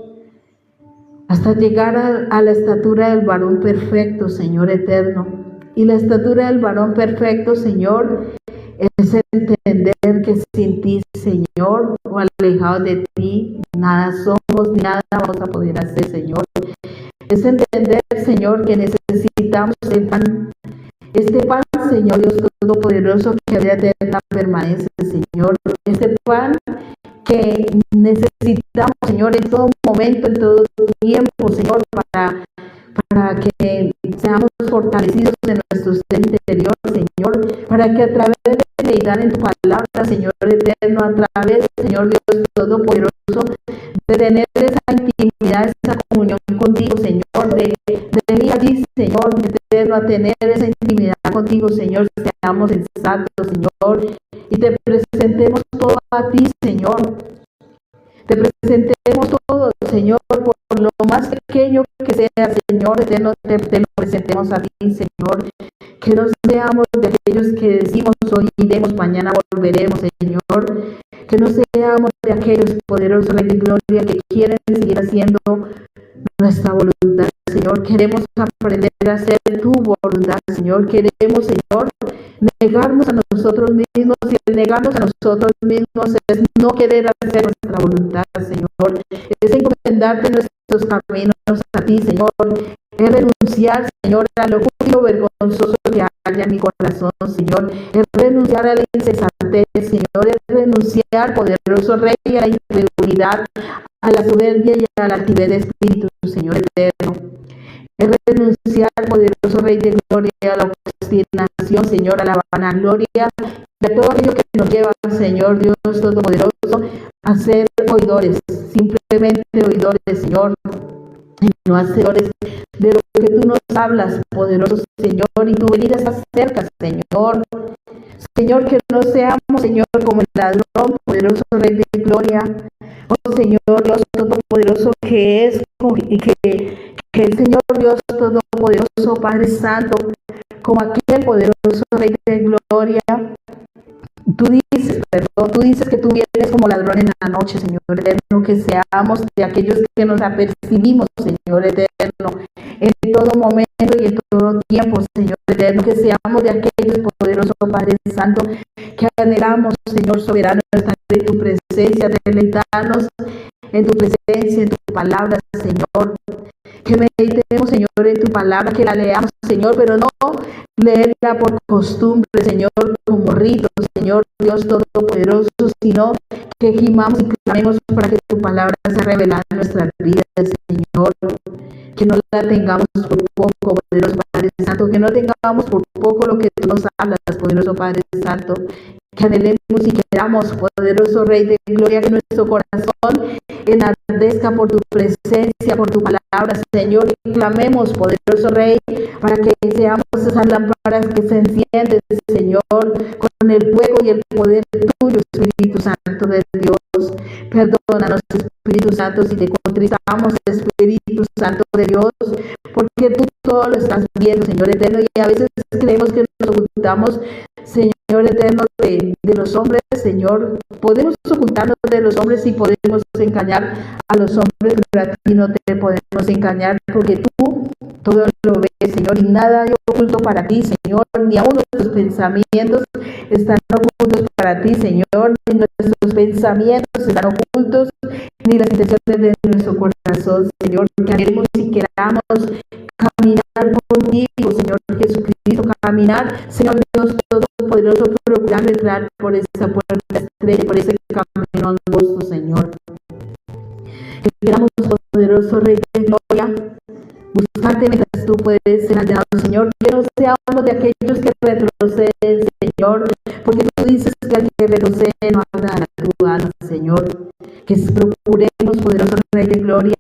hasta llegar a la estatura del varón perfecto, Señor eterno. Y la estatura del varón perfecto, Señor, es entender que sin ti, Señor, o alejados de ti, nada somos, ni nada vamos a poder hacer, Señor. Es entender, Señor, que necesitamos el pan, este pan, Señor Dios Todopoderoso, que vida eterna permanece, Señor. Este pan que necesitamos, Señor, en todo momento, en todo tiempo, Señor, para que seamos fortalecidos en nuestro ser interior, Señor, para que a través de meditar en tu palabra, Señor eterno, a través, Señor Dios Todopoderoso, de tener esa intimidad, esa comunión contigo, Señor, de ir a ti, Señor eterno, a tener esa intimidad contigo, Señor, seamos sensatos, Señor, y te presentemos todo a ti, Señor. Te presentemos todo, Señor, por lo más pequeño que sea, Señor, te lo presentemos a ti, Señor. Que no seamos de aquellos que decimos hoy iremos, mañana volveremos, Señor. Que no seamos de aquellos poderosos Rey de Gloria que quieren seguir haciendo nuestra voluntad, Señor. Queremos aprender a hacer tu voluntad, Señor. Queremos, Señor, negarnos a nosotros mismos, y el negarnos a nosotros mismos es no querer hacer nuestra voluntad, Señor. Es encomendarte nuestros caminos a ti, Señor. Es renunciar, Señor, a lo único vergonzoso que haya en mi corazón, Señor. Es renunciar a la insensatez, Señor. Es renunciar, poderoso Rey, a la incredulidad, a la soberbia y a la altivez de espíritu, Señor eterno. Es renunciar, poderoso Rey de Gloria, a la obstinación, Señor, a la vanagloria y a todo aquello que nos lleva, Señor Dios Todopoderoso, a ser oidores, simplemente oidores, Señor, y no hacedores de lo que tú nos hablas, poderoso Señor, y tu venida está cerca, Señor. Señor, que no seamos, Señor, como el ladrón, poderoso Rey de Gloria. Oh Señor Dios Todopoderoso, que es y que el Señor Dios Todopoderoso, Padre Santo, como aquel poderoso Rey de Gloria, tú dices que tú vienes como ladrón en la noche, Señor eterno, que seamos de aquellos que nos apercibimos, Señor eterno, en todo momento y en todo tiempo, Señor eterno, que seamos de aquellos poderosos, Padre Santo, que anhelamos, Señor soberano, estar en tu presencia, deleitarnos en tu presencia, en tu palabra, Señor. Que meditemos, Señor, en tu palabra, que la leamos, Señor, pero no leerla por costumbre, Señor, como rito, Señor Dios Todopoderoso, sino que gimamos y clamemos para que tu palabra sea revelada en nuestras vidas, Señor. Que no la tengamos por poco, poderoso Padre Santo, que no tengamos por poco lo que tú nos hablas, poderoso Padre Santo. Que anhelemos y queramos, poderoso Rey de Gloria, que nuestro corazón enardezca por tu presencia, por tu palabra, Señor, y clamemos, poderoso Rey, para que seamos esas lámparas que se encienden, Señor, con el fuego y el poder tuyo, Espíritu Santo de Dios. Perdónanos, Espíritu Santo, si te contrizamos, Espíritu Santo de Dios, porque tú todo lo estás viendo, Señor eterno, y a veces creemos que nos ocultamos, Señor eterno, de los hombres, Señor. Podemos ocultarnos de los hombres y podemos engañar a los hombres, pero a ti no te podemos engañar, porque tú todo lo ves, Señor, y nada hay oculto para ti, Señor, ni aún nuestros pensamientos están ocultos para ti, Señor, ni nuestros pensamientos están ocultos, ni las intenciones de nuestro corazón, Señor, que haremos y queramos caminar contigo, Señor Jesucristo, caminar, Señor Dios Todopoderoso, procurando entrar por esa puerta estrecha, por ese camino angosto, Señor. Que queramos, poderoso Rey de Gloria, buscarte mientras tú puedes ser hallado, Señor, que no seamos de aquellos que retroceden, Señor, porque tú dices que al que retrocede no habrá tu alma, Señor. Que procuremos, poderoso Rey de Gloria,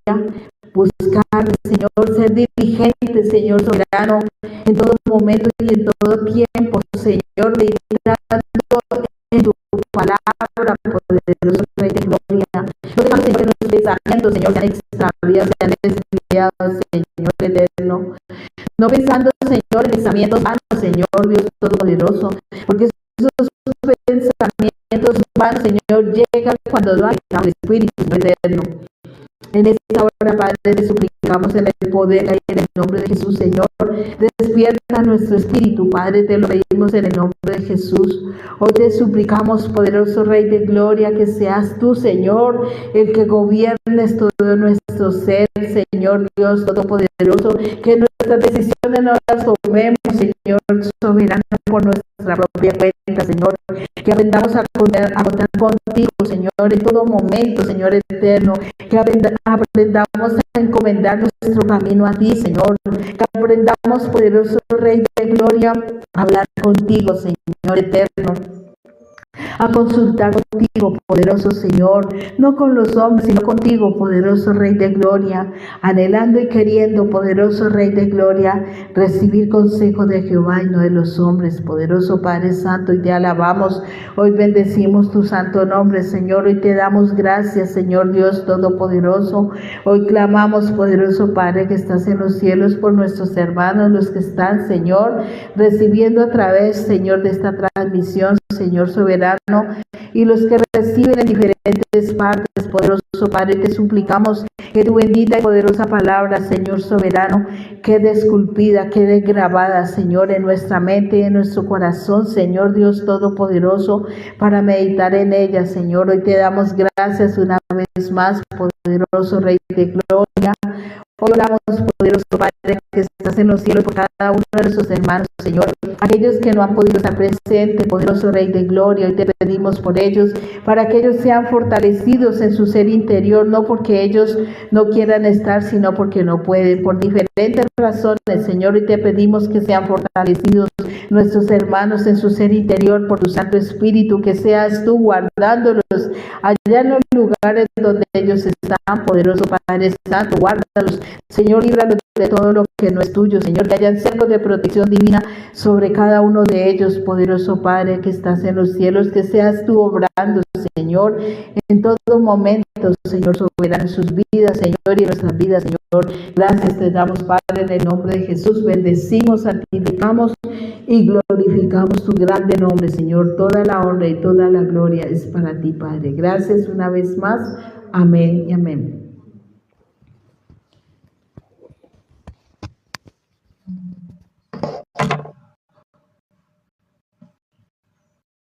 buscar, Señor, ser diligente, Señor soberano, en todo momento y en todo tiempo, Señor, meditando en tu palabra, poderoso Rey de Gloria. No dejamos, Señor, que nuestros pensamientos, Señor, sean extraviados, sean desviados, Señor eterno. No pensando, Señor, en pensamientos vanos, Señor Dios Todopoderoso, porque esos pensamientos, pensamientos vanos, Señor, llegan cuando no hay el Espíritu eterno. En esta hora, Padre, te suplicamos en el poder y en el nombre de Jesús, Señor. Despierta nuestro espíritu, Padre, te lo pedimos en el nombre de Jesús. Hoy te suplicamos, poderoso Rey de Gloria, que seas tú, Señor, el que gobiernes todo nuestro ser, Señor Dios Todopoderoso, que nuestras decisiones no las tomemos, Señor soberano, por nuestra propia cuenta, Señor, que aprendamos a contar contigo, Señor, en todo momento, Señor eterno, que aprendamos a encomendar nuestro camino a ti, Señor, que aprendamos, poderoso Rey de Gloria, a hablar contigo, Señor eterno, a consultar contigo, poderoso Señor, no con los hombres, sino contigo, poderoso Rey de Gloria, anhelando y queriendo, poderoso Rey de Gloria, recibir consejo de Jehová y no de los hombres, poderoso Padre Santo, y te alabamos. Hoy bendecimos tu santo nombre, Señor, hoy te damos gracias, Señor Dios Todopoderoso. Hoy clamamos, poderoso Padre, que estás en los cielos, por nuestros hermanos, los que están, Señor, recibiendo a través, Señor, de esta transmisión, Señor soberano, y los que reciben en diferentes partes, poderoso Padre, te suplicamos que tu bendita y poderosa palabra, Señor soberano, quede esculpida, quede grabada, Señor, en nuestra mente y en nuestro corazón, Señor Dios Todopoderoso, para meditar en ella, Señor. Hoy te damos gracias una vez más, poderoso Rey de Gloria. Hoy oramos, poderoso Padre, que estás en los cielos, por cada uno de nuestros hermanos, Señor, aquellos que no han podido estar presentes, poderoso Rey de Gloria, hoy te pedimos por ellos, para que ellos sean fortalecidos en su ser interior, no porque ellos no quieran estar, sino porque no pueden, por diferentes razones, Señor, y te pedimos que sean fortalecidos nuestros hermanos en su ser interior por tu Santo Espíritu, que seas tú guardándolos allá en los lugares donde ellos están, poderoso Padre Santo, guárdalos, Señor, líbralos de todo lo que no es tuyo, Señor, que hayan cercos de protección divina sobre cada uno de ellos, poderoso Padre que estás en los cielos, que seas tú obrando, Señor, en todo momento, Señor soberano, en sus vidas, Señor, y en nuestras vidas, Señor. Gracias te damos, Padre, en el nombre de Jesús. Bendecimos, santificamos y glorificamos tu grande nombre, Señor. Toda la honra y toda la gloria es para ti, Padre. Gracias una vez más. Amén y amén.